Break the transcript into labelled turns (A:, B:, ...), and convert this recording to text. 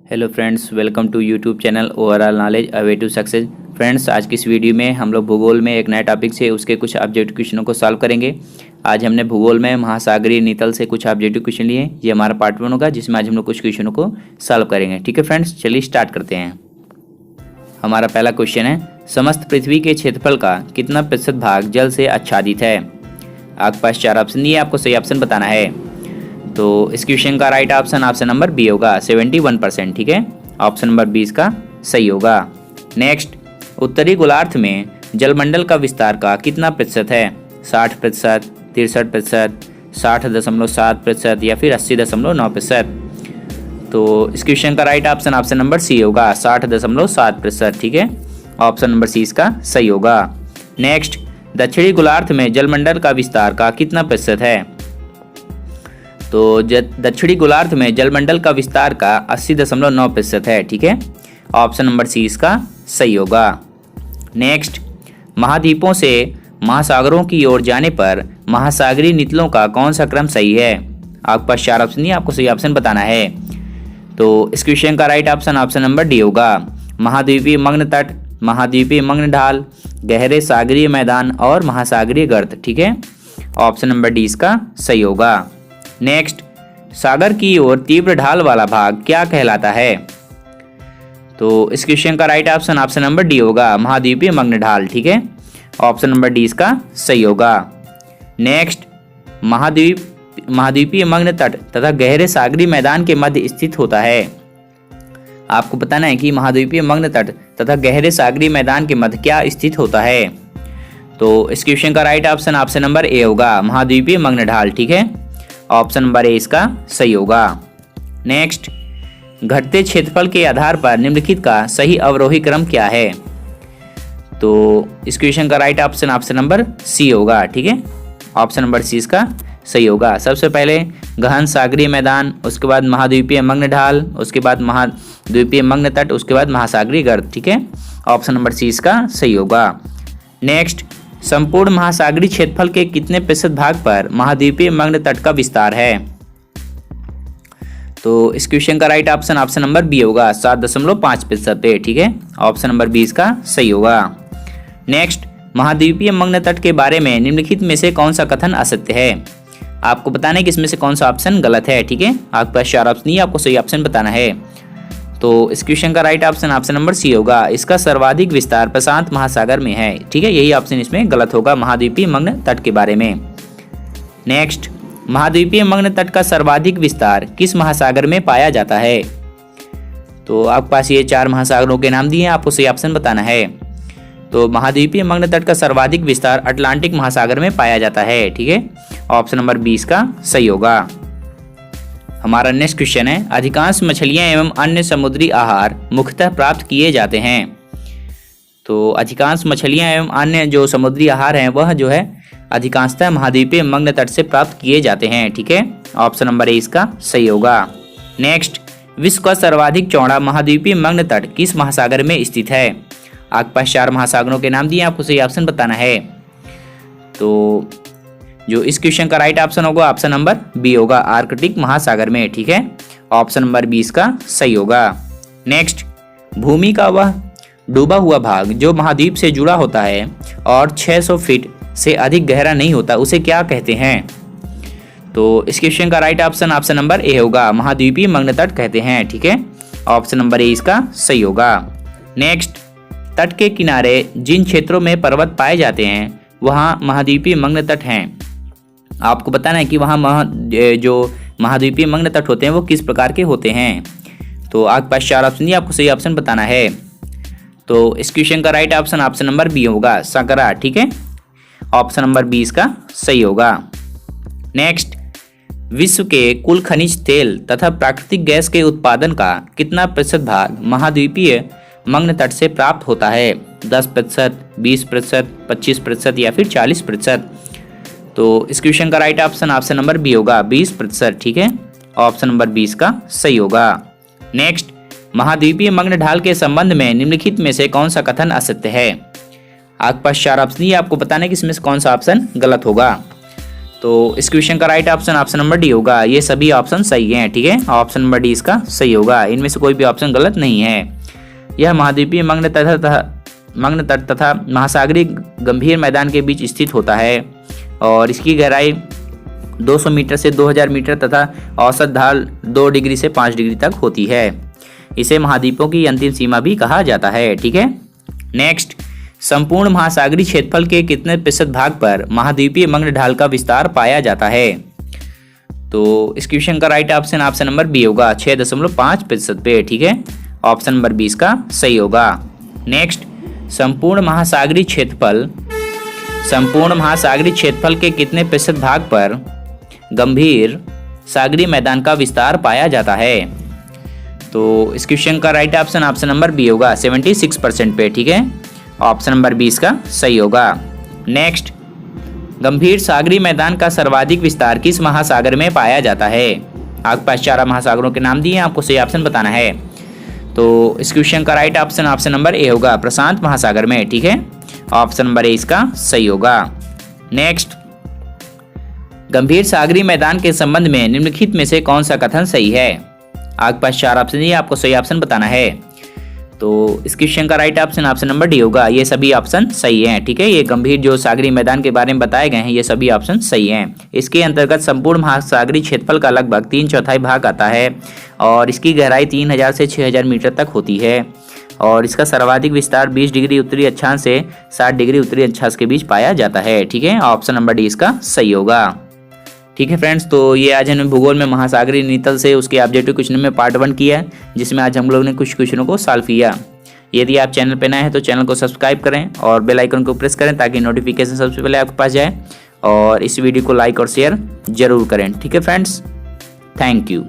A: Hello friends, welcome to YouTube channel overall knowledge a way to success. Friends, आज की इस video में हम लोग भूगोल में एक नए टॉपिक से उसके कुछ ऑब्जेक्टिव क्वेश्चनों को सॉल्व करेंगे। आज हमने भूगोल में महासागरीय नितल से कुछ ऑब्जेक्टिव क्वेश्चन लिए। ये हमारा पार्ट 1 होगा, जिसमें आज हम लोग कुछ क्वेश्चनों को सॉल्व करेंगे। ठीक है फ्रेंड्स, चलिए स्टार्ट करते हैं। हमारा पहला क्वेश्चन है, समस्त पृथ्वी के क्षेत्रफल का कितना प्रतिशत भाग जल से आच्छादित है? आपके पास 4 ऑप्शन दिए, आपको सही ऑप्शन बताना है। तो इस क्वेश्चन का राइट ऑप्शन नंबर बी होगा, 71%। ठीक है, ऑप्शन नंबर 20 का सही होगा। नेक्स्ट, उत्तरी गोलार्ध में जलमंडल का विस्तार का कितना प्रतिशत है? 60%, 63%, 60.7% या फिर 80.9%? तो इस क्वेश्चन का राइट ऑप्शन नंबर सी होगा, 60.7%। ठीक है, ऑप्शन नंबर सी इसका सही होगा। नेक्स्ट, दक्षिणी गोलार्ध में जलमंडल का विस्तार का कितना प्रतिशत है? तो दक्षिणी गोलार्ध में जलमंडल का विस्तार का 80.9% है। ठीक है, ऑप्शन नंबर सी इसका सही होगा। नेक्स्ट, महाद्वीपों से महासागरों की ओर जाने पर महासागरीय नितलों का कौन सा क्रम सही है? आपके पास 4 ऑप्शन नहीं, आपको सही ऑप्शन बताना है। तो इस क्वेश्चन का राइट ऑप्शन नंबर डी होगा, महाद्वीपीय मग्न तट, महाद्वीपीय मग्न ढाल, गहरे सागरीय मैदान और महासागरीय गर्त। ठीक है, ऑप्शन नंबर डी इसका सही होगा। नेक्स्ट, सागर की ओर तीव्र ढाल वाला भाग क्या कहलाता है? तो इस क्वेश्चन का राइट ऑप्शन नंबर डी होगा, महाद्वीपीय मग्न ढाल। ठीक है, ऑप्शन नंबर डी इसका सही होगा। नेक्स्ट, महाद्वीपीय मग्न तट तथा गहरे सागरीय मैदान के मध्य स्थित होता है। आपको बताना है कि महाद्वीपीय मग्न तट तथा गहरे सागरीय मैदान के मध्य क्या स्थित होता है। तो इस क्वेश्चन का राइट ऑप्शन नंबर ए होगा, महाद्वीपीय मग्न ढाल। ठीक है, ऑप्शन नंबर ए इसका सही होगा। नेक्स्ट, घटते क्षेत्रफल के आधार पर निम्नलिखित का सही अवरोही क्रम क्या है? तो इस क्वेश्चन का राइट ऑप्शन नंबर सी होगा। ठीक है, ऑप्शन नंबर सी इसका सही होगा। सबसे पहले गहन सागरीय मैदान, उसके बाद महाद्वीपीय मग्न ढाल, उसके बाद महाद्वीपीय मग्न तट, उसके बाद महासागरीय गर्त। ठीक है, ऑप्शन नंबर सी इसका सही होगा। नेक्स्ट, संपूर्ण महासागरीय क्षेत्रफल के कितने प्रतिशत भाग पर महाद्वीपीय मग्न तट का विस्तार है? तो इस क्वेश्चन का राइट ऑप्शन नंबर बी होगा, 7.5% पे। ठीक है, ऑप्शन नंबर बी इसका सही होगा। नेक्स्ट, महाद्वीपीय मग्न तट के बारे में निम्नलिखित में से कौन सा कथन असत्य है? आपको बताना है कि इसमें से कौन सा ऑप्शन गलत है। ठीक है, आपके पास 4 ऑप्शन नहीं, आपको सही ऑप्शन बताना है। तो इस क्वेश्चन का राइट ऑप्शन नंबर सी होगा, इसका सर्वाधिक विस्तार प्रशांत महासागर में है। ठीक है, यही ऑप्शन इसमें गलत होगा, महाद्वीपीय मग्न तट के बारे में। नेक्स्ट, महाद्वीपीय मग्न तट का सर्वाधिक विस्तार किस महासागर में पाया जाता है? तो आपके पास ये 4 महासागरों के नाम दिए हैं, आपको सही ऑप्शन बताना है। तो महाद्वीपीय मग्न तट का सर्वाधिक विस्तार अटलांटिक महासागर में पाया जाता है। ठीक है, ऑप्शन नंबर 20 का सही होगा। हमारा नेक्स्ट क्वेश्चन है, अधिकांश मछलियां एवं अन्य समुद्री आहार मुख्यतः प्राप्त किए जाते हैं। तो अधिकांश मछलियां एवं अन्य जो समुद्री आहार हैं वह जो है अधिकांशतः महाद्वीपीय मग्न तट से प्राप्त किए जाते हैं। ठीक है, ऑप्शन नंबर ए इसका सही होगा। नेक्स्ट, विश्व का सर्वाधिक चौड़ा महाद्वीपीय मग्न तट किस महासागर में स्थित है? आपके पास 4 महासागरों के नाम दिए, आपको सही ऑप्शन बताना है। तो जो इस क्वेश्चन का राइट ऑप्शन होगा, ऑप्शन नंबर बी होगा, आर्कटिक महासागर में। ठीक है, ऑप्शन नंबर 20 का सही होगा। नेक्स्ट, भूमि का वह डूबा हुआ भाग जो महाद्वीप से जुड़ा होता है और 600 फीट से अधिक गहरा नहीं होता, उसे क्या कहते हैं? तो इस क्वेश्चन का राइट ऑप्शन नंबर ए होगा, महाद्वीपीय मग्न तट कहते हैं। ठीक है, ऑप्शन नंबर ए इसका सही होगा। नेक्स्ट, तट के किनारे जिन क्षेत्रों में पर्वत पाए जाते हैं वहाँ महाद्वीपीय मग्न तट हैं। आपको बताना है कि वहाँ जो महाद्वीपीय मग्न तट होते हैं वो किस प्रकार के होते हैं। तो आपके पास 4 ऑप्शन दिए, आपको सही ऑप्शन बताना है। तो इस क्वेश्चन का राइट ऑप्शन नंबर बी होगा, सकरा। ठीक है, ऑप्शन नंबर 20 का सही होगा। नेक्स्ट, विश्व के कुल खनिज तेल तथा प्राकृतिक गैस के उत्पादन का कितना प्रतिशत भाग महाद्वीपीय मग्न तट से प्राप्त होता है? 10%, 20%, 25% या फिर 40%? तो इस क्वेश्चन का राइट ऑप्शन नंबर बी होगा, 20%। ठीक है, ऑप्शन नंबर 20 का सही होगा। नेक्स्ट, महाद्वीपीय मग्न ढाल के संबंध में निम्नलिखित में से कौन सा कथन असत्य है? आपके पास 4 ऑप्शन दिए, आपको बताना है कि इसमें से कौन सा ऑप्शन गलत होगा। तो इस क्वेश्चन का राइट ऑप्शन नंबर डी होगा। ये सभी ऑप्शन सही हैं, ठीक है। ऑप्शन नंबर डी इसका सही होगा, इनमें से कोई भी ऑप्शन गलत नहीं है। यह महाद्वीपीय मग्न तट तथा महासागरीय गंभीर मैदान के बीच स्थित होता है और इसकी गहराई 200 मीटर से 2000 मीटर तथा औसत ढाल 2 डिग्री से 5 डिग्री तक होती है। इसे महाद्वीपों की अंतिम सीमा भी कहा जाता है, ठीक है। नेक्स्ट, संपूर्ण महासागरीय क्षेत्रफल के कितने प्रतिशत भाग पर महाद्वीपीय मग्न ढाल का विस्तार पाया जाता है? तो इस क्वेश्चन का राइट ऑप्शन नंबर बी होगा, 6.5% पे, ठीक है। ऑप्शन नंबर बी इसका सही होगा। नेक्स्ट, संपूर्ण महासागरीय क्षेत्रफल के कितने प्रतिशत भाग पर गंभीर सागरीय मैदान का विस्तार पाया जाता है? तो इस क्वेश्चन का राइट ऑप्शन नंबर बी होगा, 76% पे, ठीक है। ऑप्शन नंबर बी इसका सही होगा। नेक्स्ट, गंभीर सागरीय मैदान का सर्वाधिक विस्तार किस महासागर में पाया जाता है? आपके पास 4 महासागरों के नाम दिए हैं, आपको सही ऑप्शन बताना है। तो इस क्वेश्चन का राइट ऑप्शन नंबर ए होगा, प्रशांत महासागर में, ठीक है। ऑप्शन नंबर ए इसका सही होगा। नेक्स्ट, गंभीर सागरीय मैदान के संबंध में निम्नलिखित में से कौन सा कथन सही है? आपके पास 4 ऑप्शन दिए, आपको सही ऑप्शन बताना है। तो इस क्वेश्चन का राइट ऑप्शन नंबर डी होगा, ये सभी ऑप्शन सही हैं, ठीक है। ये गंभीर जो सागरीय मैदान के बारे में बताए गए हैं, ये सभी ऑप्शन सही हैं। इसके अंतर्गत संपूर्ण महासागरीय क्षेत्रफल का लगभग 3/4 भाग आता है और इसकी गहराई 3000 से 6000 मीटर तक होती है और इसका सर्वाधिक विस्तार 20 डिग्री उत्तरी अक्षांश से 60 डिग्री उत्तरी अक्षांश के बीच पाया जाता है, ठीक है। ऑप्शन नंबर डी इसका सही होगा, ठीक है फ्रेंड्स। तो ये आज हमने भूगोल में महासागरीय नीतल से उसके ऑब्जेक्टिव क्वेश्चन में पार्ट 1 किया, जिसमें आज हम लोग ने कुछ क्वेश्चनों को सॉल्व किया। यदि आप चैनल पर नए हैं तो चैनल को सब्सक्राइब करें और बेल आइकन को प्रेस करें ताकि नोटिफिकेशन सबसे पहले आपके पास जाए और इस वीडियो को लाइक और शेयर जरूर करें, ठीक है फ्रेंड्स। Thank you.